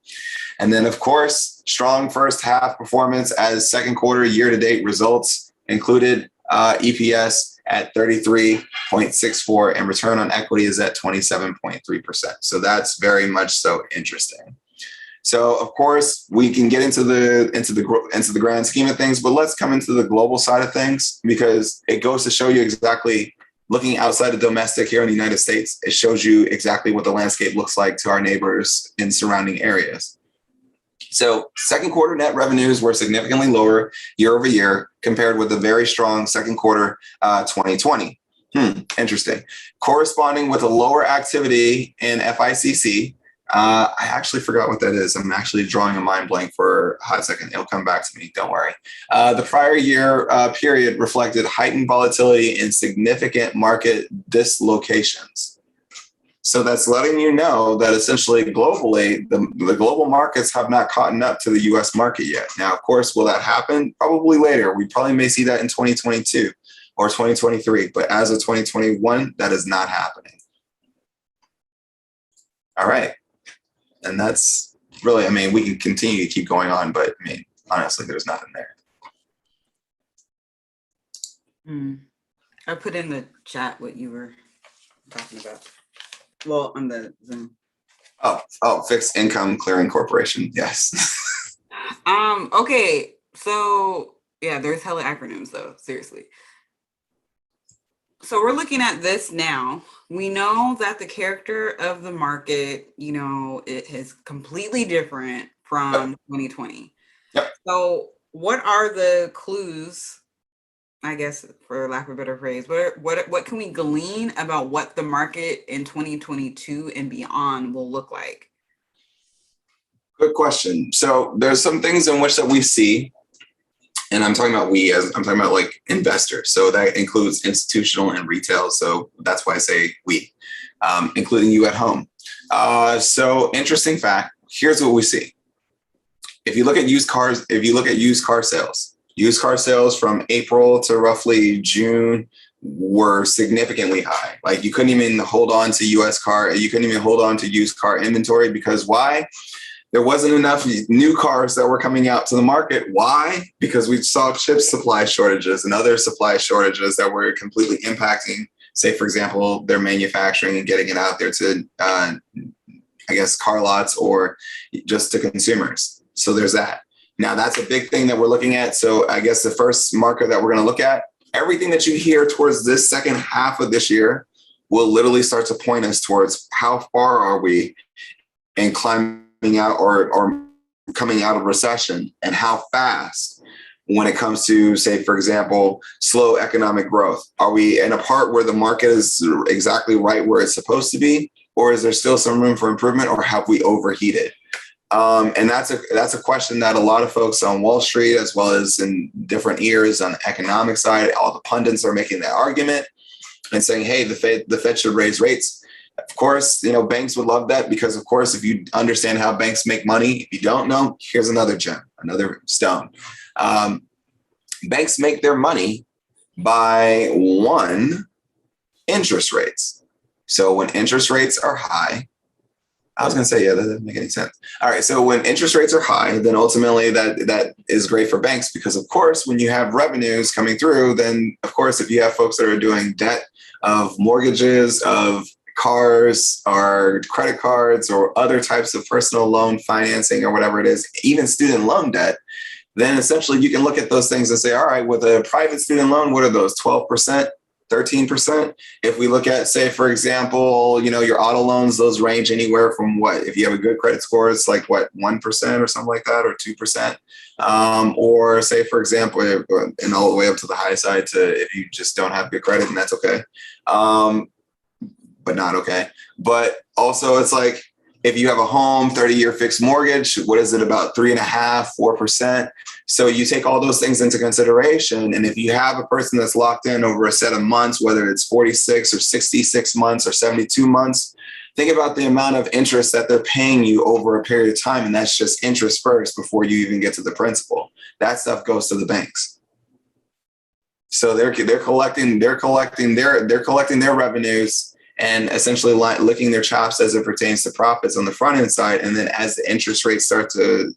And then, of course, strong first half performance as second quarter year-to-date results included EPS at 33.64 and return on equity is at 27.3%. So that's very much so interesting. So, of course, we can get into the grand scheme of things, but let's come into the global side of things because it goes to show you exactly, looking outside of domestic here in the United States, it shows you exactly what the landscape looks like to our neighbors in surrounding areas. So second quarter net revenues were significantly lower year over year compared with the very strong second quarter 2020. Interesting. Corresponding with a lower activity in FICC. I actually forgot what that is. I'm actually drawing a mind blank for a hot second. It'll come back to me. Don't worry. The prior year period reflected heightened volatility and significant market dislocations. So that's letting you know that essentially globally, the global markets have not caught up to the U.S. market yet. Now, of course, will that happen? Probably later. We probably may see that in 2022 or 2023. But as of 2021, that is not happening. All right. And that's really, I mean, we can continue to keep going on, but I mean, honestly, there's nothing there. I put in the chat what you were talking about. Well, on the Zoom. Oh, Fixed Income Clearing Corporation. Yes. Okay. So yeah, there's hella acronyms though. Seriously. So we're looking at this now. We know that the character of the market, it is completely different from 2020. Yep. So what are the clues, I guess, for lack of a better phrase, what can we glean about what the market in 2022 and beyond will look like? Good question. So there's some things in which that we see, and I'm talking about I'm talking about like investors. So that includes institutional and retail. So that's why I say we, including you at home. So interesting fact, here's what we see. If you look at used car sales from April to roughly June were significantly high. Like you couldn't even hold on to used car inventory because why? There wasn't enough new cars that were coming out to the market. Why? Because we saw chip supply shortages and other supply shortages that were completely impacting, say, for example, their manufacturing and getting it out there to, car lots or just to consumers. So there's that. Now, that's a big thing that we're looking at. So I guess the first marker that we're going to look at, everything that you hear towards this second half of this year will literally start to point us towards how far are we in climbing out or coming out of recession, and how fast when it comes to, say, for example, slow economic growth. Are we in a part where the market is exactly right where it's supposed to be, or is there still some room for improvement, or have we overheated? And that's a question that a lot of folks on Wall Street, as well as in different ears on the economic side, all the pundits are making that argument and saying, hey, the Fed should raise rates. Of course, banks would love that because, of course, if you understand how banks make money, if you don't know, here's another gem, another stone. Banks make their money by, one, interest rates. So when interest rates are high, I was going to say, yeah, that doesn't make any sense. All right. So when interest rates are high, then ultimately that is great for banks because, of course, when you have revenues coming through, then, of course, if you have folks that are doing debt of mortgages, of cars or credit cards or other types of personal loan financing or whatever it is, even student loan debt, then essentially you can look at those things and say, all right, with a private student loan, what are those, 12%, 13%? If we look at, say, for example, your auto loans, those range anywhere from what, if you have a good credit score, it's like what, 1% or something like that, or 2%. Or say, for example, and all the way up to the high side to if you just don't have good credit, and that's okay. But not okay. But also it's like, if you have a home, 30-year fixed mortgage, what is it, about 3.5%, 4%? So you take all those things into consideration. And if you have a person that's locked in over a set of months, whether it's 46 or 66 months or 72 months, think about the amount of interest that they're paying you over a period of time. And that's just interest first before you even get to the principal. That stuff goes to the banks. So they're collecting their revenues and essentially licking their chops as it pertains to profits on the front end side. And then as the interest rates start to,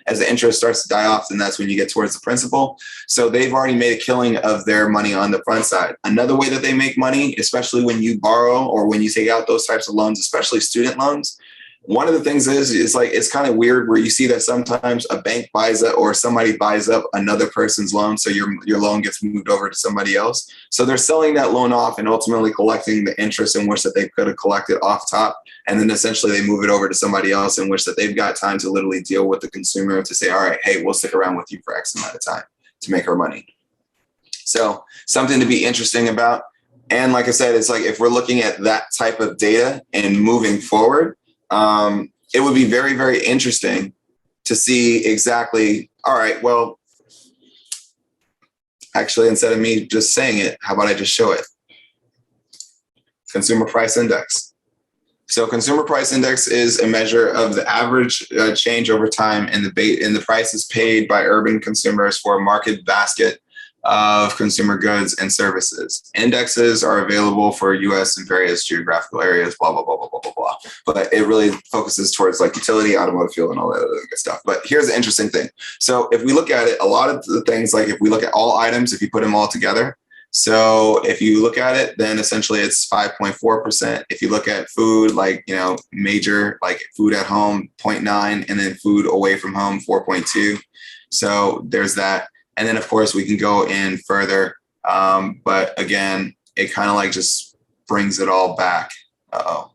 as the interest starts to die off, then that's when you get towards the principal. So they've already made a killing of their money on the front side. Another way that they make money, especially when you borrow or when you take out those types of loans, especially student loans, one of the things is it's kind of weird where you see that sometimes a bank buys up or somebody buys up another person's loan. So your loan gets moved over to somebody else. So they're selling that loan off and ultimately collecting the interest in which that they could have collected off top. And then essentially they move it over to somebody else in which that they've got time to literally deal with the consumer to say, all right, hey, we'll stick around with you for X amount of time to make our money. So something to be interesting about. And like I said, it's like if we're looking at that type of data and moving forward, it would be very, very interesting to see exactly, all right, well, actually, instead of me just saying it, how about I just show it? Consumer Price Index. So Consumer Price Index is a measure of the average change over time in the prices paid by urban consumers for a market basket of consumer goods and services. Indexes are available for U.S. and various geographical areas, blah, blah, blah, blah, blah, blah, blah. But it really focuses towards like utility, automotive fuel, and all that other good stuff. But here's the interesting thing. So if we look at it, a lot of the things, like if we look at all items, if you put them all together, so if you look at it, then essentially it's 5.4%. If you look at food, major, like food at home, 0.9, and then food away from home, 4.2. So there's that. And then, of course, we can go in further. But again, it kind of just brings it all back. Uh-oh.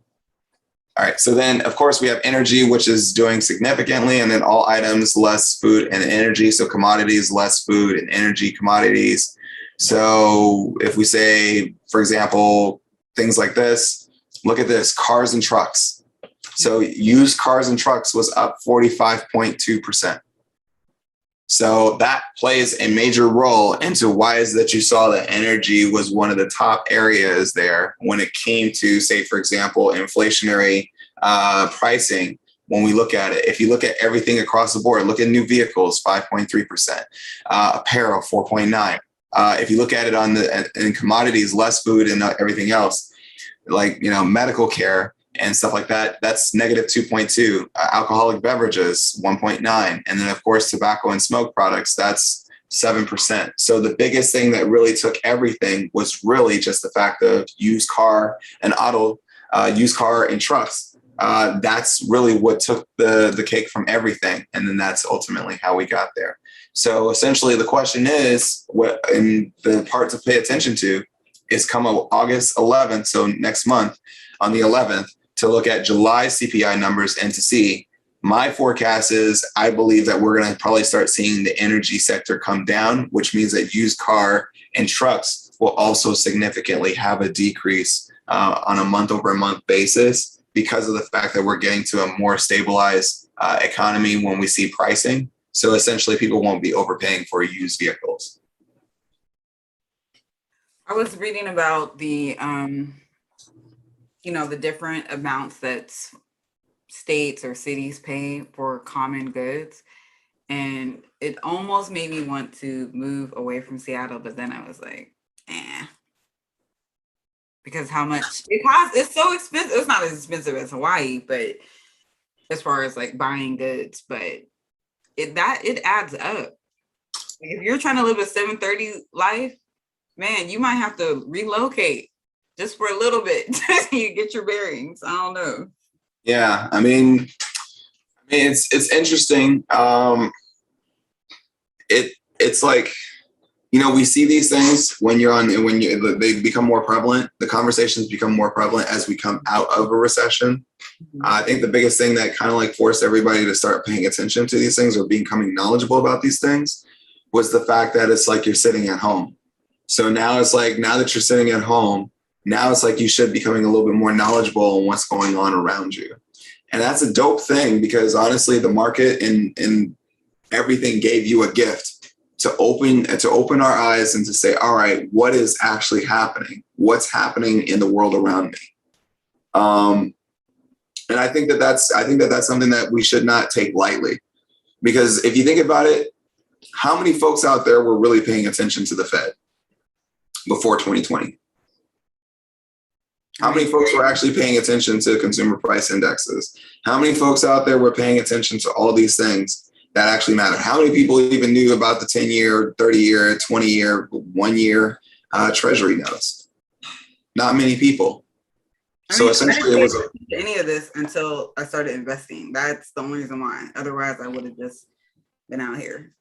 All right. So then, of course, we have energy, which is doing significantly. And then all items, less food and energy. So commodities, less food and energy commodities. So if we say, for example, things like this, look at this, cars and trucks. So used cars and trucks was up 45.2%. So that plays a major role into why is that you saw that energy was one of the top areas there when it came to, say, for example, inflationary pricing. When we look at it, if you look at everything across the board, look at new vehicles, 5.3%, apparel, 4.9%. If you look at it in commodities, less food and everything else, like, medical care and stuff like that, that's negative 2.2. Alcoholic beverages, 1.9. And then, of course, tobacco and smoke products, that's 7%. So the biggest thing that really took everything was really just the fact of used car and trucks. That's really what took the cake from everything. And then that's ultimately how we got there. So essentially the question is, and the part to pay attention to is come August 11th, so next month on the 11th, to look at July CPI numbers and to see. My forecast is I believe that we're going to probably start seeing the energy sector come down, which means that used car and trucks will also significantly have a decrease on a month over month basis because of the fact that we're getting to a more stabilized economy when we see pricing. So essentially people won't be overpaying for used vehicles. I was reading about the the different amounts that states or cities pay for common goods. And it almost made me want to move away from Seattle. But then I was like, because how much it costs, it's so expensive. It's not as expensive as Hawaii, but as far as like buying goods, but it adds up. If you're trying to live a 730 life, man, you might have to relocate just for a little bit until you get your bearings. I don't know. Yeah, I mean, it's interesting. It's like, we see these things they become more prevalent. The conversations become more prevalent as we come out of a recession. Mm-hmm. I think the biggest thing that kind of like forced everybody to start paying attention to these things or becoming knowledgeable about these things was the fact that it's like you're sitting at home. So now it's like, now that you're sitting at home, now it's like you should be becoming a little bit more knowledgeable on what's going on around you. And that's a dope thing because honestly, the market and everything gave you a gift to open our eyes and to say, all right, what is actually happening? What's happening in the world around me? And I think that's something that we should not take lightly, because if you think about it, how many folks out there were really paying attention to the Fed before 2020? How many folks were actually paying attention to consumer price indexes? How many folks out there were paying attention to all these things that actually matter? How many people even knew about the 10-year, 30-year, 20-year, 1-year treasury notes? Not many people. So essentially, it was any of this until I started investing. That's the only reason why. Otherwise, I would have just been out here.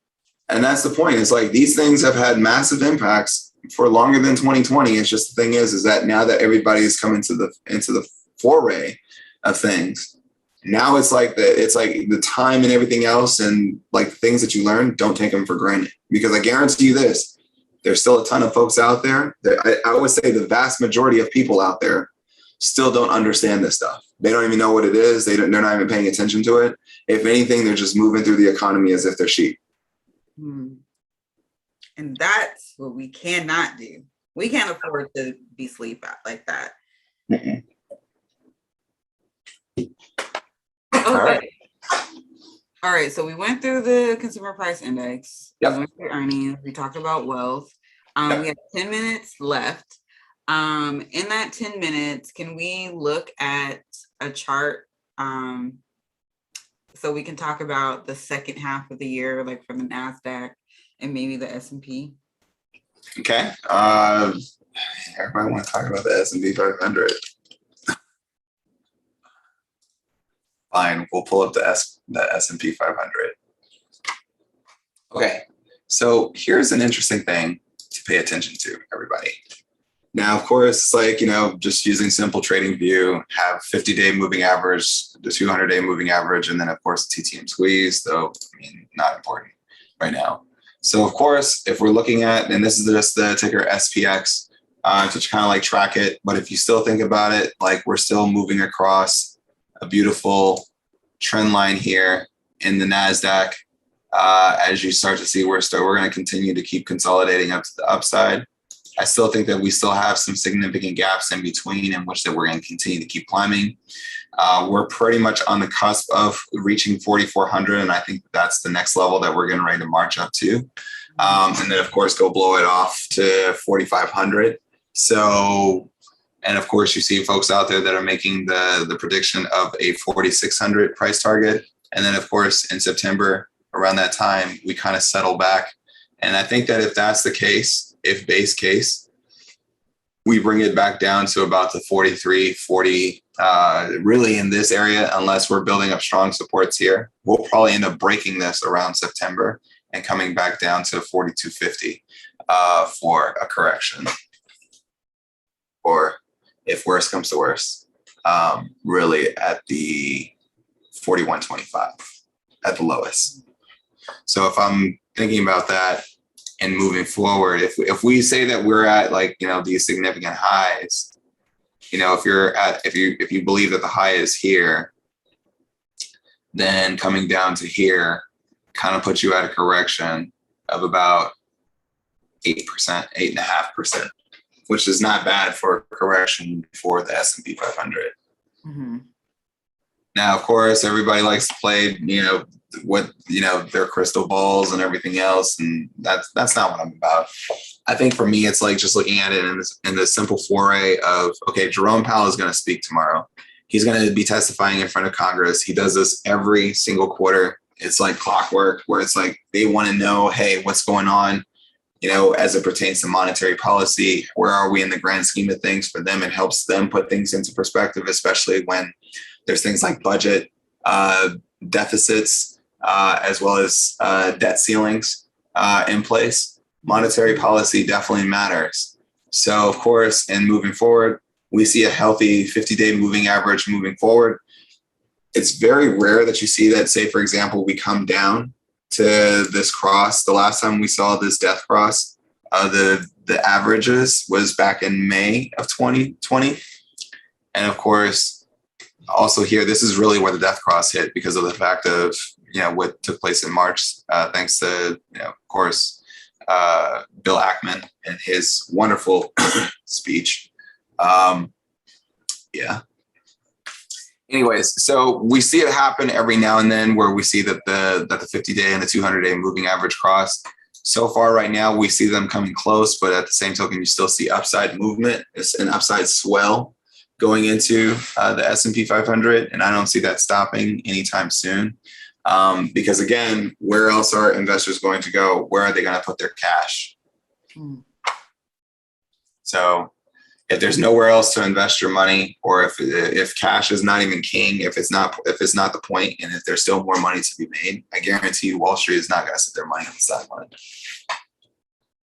And that's the point. It's like these things have had massive impacts for longer than 2020. It's just the thing is that now that everybody is coming into the foray of things, now it's like the time and everything else and like things that you learn, don't take them for granted. Because I guarantee you this, there's still a ton of folks out there that I would say the vast majority of people out there still don't understand this stuff. They don't even know what it is. They're not even paying attention to it. If anything, they're just moving through the economy as if they're sheep. And that's what we cannot do. We can't afford to be sleep out like that. Mm-mm. Okay. All right. So we went through the consumer price index. Yep. We went through earnings. We talked about wealth. Yep. We have 10 minutes left. In that 10 minutes, can we look at a chart? So we can talk about the second half of the year, like for the NASDAQ and maybe the S&P. Okay. Everybody want to talk about the S&P 500. Fine, we'll pull up the S&P 500. Okay, so here's an interesting thing to pay attention to, everybody. Now, of course, like, just using simple trading view, have 50-day moving average, the 200-day moving average, and then, of course, TTM squeeze, though, not important right now. So, of course, if we're looking at, and this is just the ticker SPX, to kind of like track it, but if you still think about it, like we're still moving across a beautiful trend line here in the NASDAQ. As you start to see we're going to continue to keep consolidating up to the upside. I still think that we still have some significant gaps in between in which that we're going to continue to keep climbing. We're pretty much on the cusp of reaching 4,400, and I think that's the next level that we're getting ready to march up to. And then, of course, go blow it off to 4,500. So, and of course, you see folks out there that are making the prediction of a 4,600 price target. And then, of course, in September, around that time, we kind of settle back. And I think that if that's the case, if base case, we bring it back down to about the 43, 40, really in this area, unless we're building up strong supports here. We'll probably end up breaking this around September and coming back down to 42.50 for a correction. Or if worse comes to worse, really at the 41.25 at the lowest. So if I'm thinking about that and moving forward, if we say that we're at like, these significant highs, if you believe that the high is here, then coming down to here kind of puts you at a correction of about 8%, 8.5%, which is not bad for a correction for the S&P 500. Mm-hmm. Now, of course, everybody likes to play, their crystal balls and everything else. And that's not what I'm about. I think for me, it's like just looking at it in the simple foray of, okay, Jerome Powell is going to speak tomorrow. He's going to be testifying in front of Congress. He does this every single quarter. It's like clockwork, where it's like they want to know, hey, what's going on, as it pertains to monetary policy. Where are we in the grand scheme of things for them? It helps them put things into perspective, especially when there's things like budget deficits, as well as debt ceilings in place. Monetary policy definitely matters. So, of course, in moving forward, we see a healthy 50-day moving average moving forward. It's very rare that you see that, say, for example, we come down to this cross. The last time we saw this death cross, the averages was back in May of 2020. And of course, also here, this is really where the death cross hit because of the fact of, what took place in March, thanks to, of course, Bill Ackman and his wonderful speech. Anyways, so we see it happen every now and then where we see that the 50-day and the 200-day moving average cross. So far right now, we see them coming close, but at the same token, you still see upside movement. It's an upside swell going into the S&P 500, and I don't see that stopping anytime soon. Because again, where else are investors going to go? Where are they going to put their cash? So if there's nowhere else to invest your money, or if cash is not even king, if it's not the point, and if there's still more money to be made, I guarantee you Wall Street is not going to sit their money on the sideline.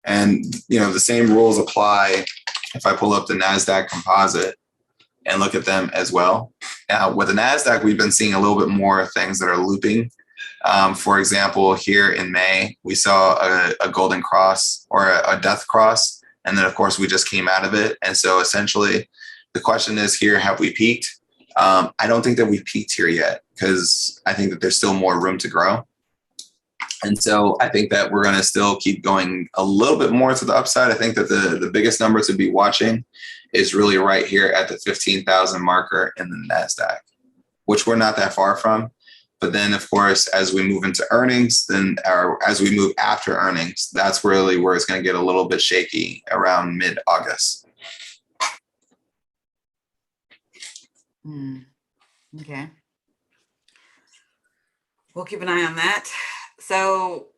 And the same rules apply if I pull up the NASDAQ composite and look at them as well. Now, with the NASDAQ, we've been seeing a little bit more things that are looping. For example, here in May, we saw a golden cross or a death cross. And then, of course, we just came out of it. And so essentially, the question is here, have we peaked? I don't think that we've peaked here yet, because I think that there's still more room to grow. And so I think that we're going to still keep going a little bit more to the upside. I think that the biggest number to be watching is really right here at the 15,000 marker in the NASDAQ, which we're not that far from. But then, of course, as we move into earnings, as we move after earnings, that's really where it's going to get a little bit shaky around mid-August. Okay. We'll keep an eye on that. So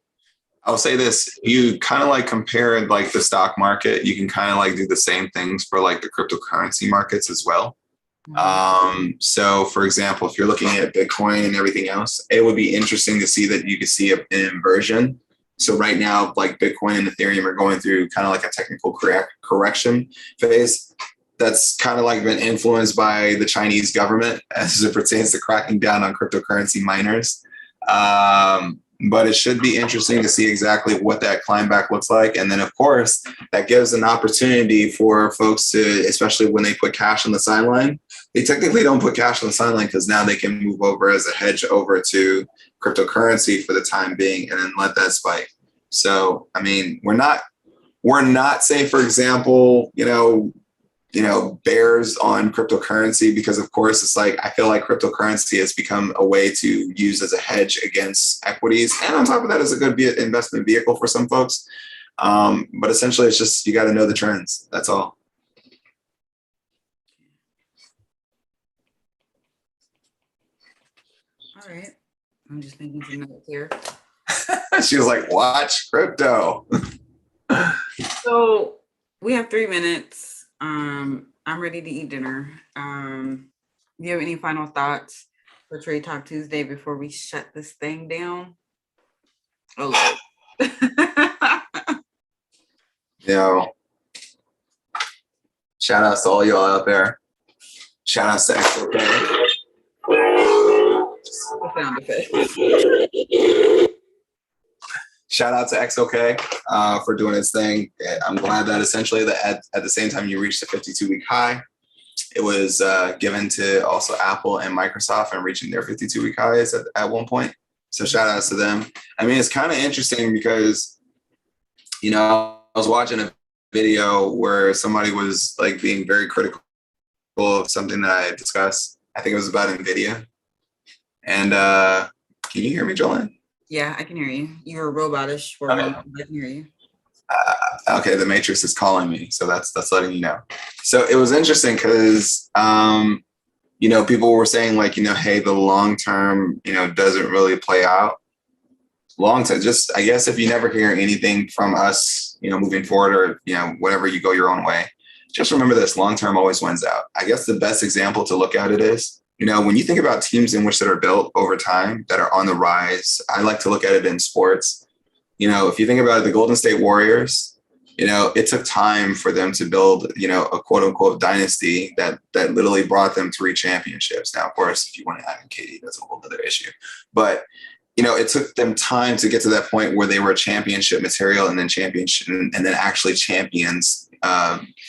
I'll say this, you kind of like compare like the stock market, you can kind of like do the same things for like the cryptocurrency markets as well. So for example, if you're looking at Bitcoin and everything else, it would be interesting to see that you could see an inversion. So right now, like Bitcoin and Ethereum are going through kind of like a technical correction phase. That's kind of like been influenced by the Chinese government as it pertains to cracking down on cryptocurrency miners. But it should be interesting to see exactly what that climb back looks like. And then, of course, that gives an opportunity for folks to, especially when they put cash on the sideline, They technically don't put cash on the sideline because now they can move over as a hedge over to cryptocurrency for the time being and then let that spike. So, I mean, we're not saying, for example, bears on cryptocurrency, because of course it's like, I feel like cryptocurrency has become a way to use as a hedge against equities. And on top of that, is a good investment vehicle for some folks. But essentially it's just, you got to know the trends. That's all. All right. I'm just making some notes here. She was like, watch crypto. So we have 3 minutes. I'm ready to eat dinner. Do you have any final thoughts for Trade Talk Tuesday before we shut this thing down? Oh, shout outs to all y'all out there. Shout outs to XOK. Shout out to XOK for doing its thing. I'm glad that essentially at the same time you reached a 52-week high, it was given to also Apple and Microsoft and reaching their 52-week highs at one point. So shout outs to them. I mean, it's kind of interesting because, I was watching a video where somebody was like being very critical of something that I discussed. I think it was about NVIDIA. And can you hear me, Jolyn? Yeah, I can hear you. You were robotish for me. I can hear you. Okay, the Matrix is calling me, so that's letting you know. So it was interesting because people were saying like, hey, the long term, doesn't really play out. Long term, just I guess if you never hear anything from us, moving forward, or whatever, you go your own way. Just remember this: long term always wins out. I guess the best example to look at it is, when you think about teams in which that are built over time that are on the rise, I like to look at it in sports. If you think about it, the Golden State Warriors, it took time for them to build, a quote unquote dynasty that literally brought them 3 championships. Now, of course, if you want to add in KD, that's a whole other issue. But, it took them time to get to that point where they were championship material and then actually champions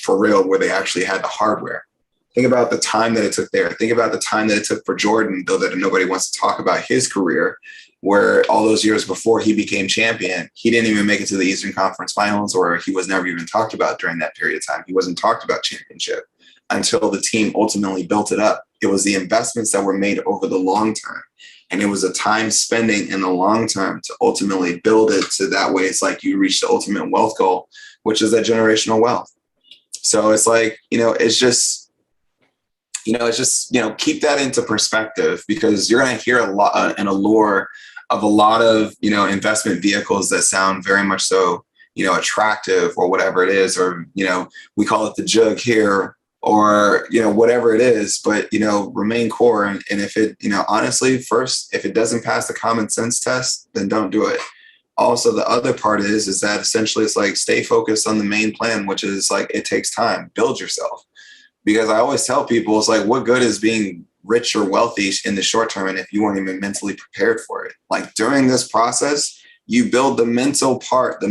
for real, where they actually had the hardware. Think about the time that it took there. Think about the time that it took for Jordan, though that nobody wants to talk about his career, where all those years before he became champion, he didn't even make it to the Eastern Conference Finals, or he was never even talked about during that period of time. He wasn't talked about championship until the team ultimately built it up. It was the investments that were made over the long term. And it was a time spending in the long term to ultimately build it to that way. It's like you reach the ultimate wealth goal, which is that generational wealth. So it's like, it's just keep that into perspective, because you're going to hear a lot an allure of a lot of, investment vehicles that sound very much so, attractive or whatever it is, or, we call it the jug here, or, whatever it is, but, remain core. And if it, honestly, first, if it doesn't pass the common sense test, then don't do it. Also, the other part is that essentially it's like, stay focused on the main plan, which is like, it takes time, build yourself. Because I always tell people, it's like, what good is being rich or wealthy in the short term, and if you weren't even mentally prepared for it? Like, during this process, you build the mental part,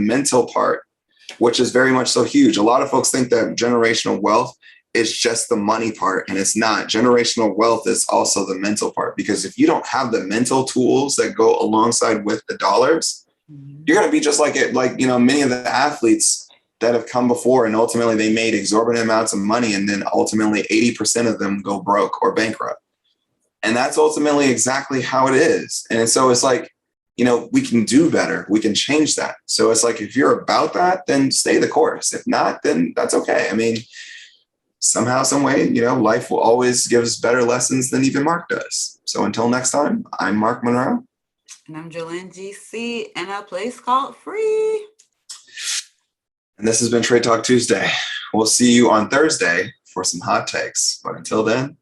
which is very much so huge. A lot of folks think that generational wealth is just the money part, and it's not. Generational wealth is also the mental part, because if you don't have the mental tools that go alongside with the dollars, you're going to be just like it. Like, many of the athletes that have come before, and ultimately they made exorbitant amounts of money, and then ultimately 80% of them go broke or bankrupt. And that's ultimately exactly how it is. And so it's like, we can do better. We can change that. So it's like, if you're about that, then stay the course. If not, then that's okay. I mean, somehow, some way, life will always give us better lessons than even Mark does. So until next time, I'm Mark Monroe. And I'm JolynGC, in a place called Free. And this has been Trade Talk Tuesday. We'll see you on Thursday for some hot takes. But until then,